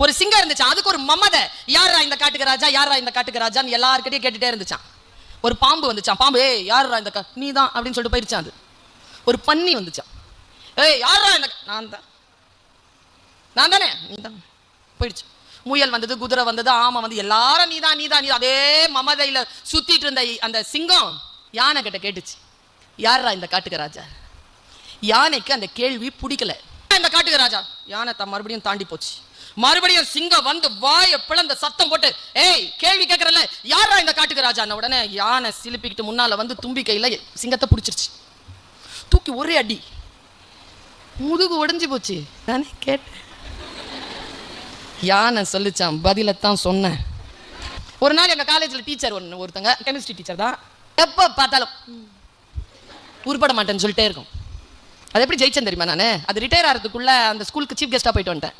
ஒரு சிங்கம் இருந்துச்சு, அதுக்கு ஒரு மமதை. யாரா இந்த காட்டுக்கு ராஜா, யாரா இந்த காட்டுக்கு ராஜான்னு எல்லார்கிட்டயும் கேட்டுட்டே இருந்துச்சான். ஒரு பாம்பு வந்துச்சான், பாம்பு ஏய் யாரா இந்த நீ தான் அப்படின்னு சொல்லிட்டு போயிருச்சான். அது ஒரு பன்னி வந்துச்சான், ஏய் யாரா இந்த நான் தானே நீ தான் போயிடுச்சு. முயல் வந்தது, குதிரை வந்தது, ஆமை வந்து எல்லாரும் நீதான் நீதான் நீதான். அதே மமதையில சுத்திட்டு இருந்த அந்த சிங்கம் யானை கிட்ட கேட்டுச்சு, யாரா இந்த காட்டுக்கு ராஜா. யானைக்கு அந்த கேள்வி பிடிக்கல. இந்த காட்டுக்கு ராஜா யானை மறுபடியும் தாண்டி போச்சு. மறுபடியும் சிங்கம் வந்து வாயை பிளந்த சத்தம் போட்டு, ஏய் கேள்வி கேட்கறல யாரா இந்த காட்டுக்கு ராஜா. உடனே யானை சிலுப்பிக்கிட்டு முன்னால வந்து தும்பி கையில சிங்கத்தை பிடிச்சிருச்சு. தூக்கி ஒரே அடி, முதுகு உடைஞ்சு போச்சு. நானே கேட்டேன். யானை சொல்லிச்சான், பதிலத்தான் சொன்னேன். ஒரு நாள் எங்க காலேஜ்ல டீச்சர் ஒருத்தங்க கெமிஸ்ட்ரி டீச்சர் தான், எப்ப பார்த்தாலும் உருப்பட மாட்டேன்னு சொல்லிட்டே இருக்கும். அது எப்படி ஜெயிச்சேன் தெரியுமா? நான் அது ரிட்டையர் ஆகிறதுக்குள்ள அந்த ஸ்கூலுக்கு சீஃப் கெஸ்டா போயிட்டு வந்துட்டேன்.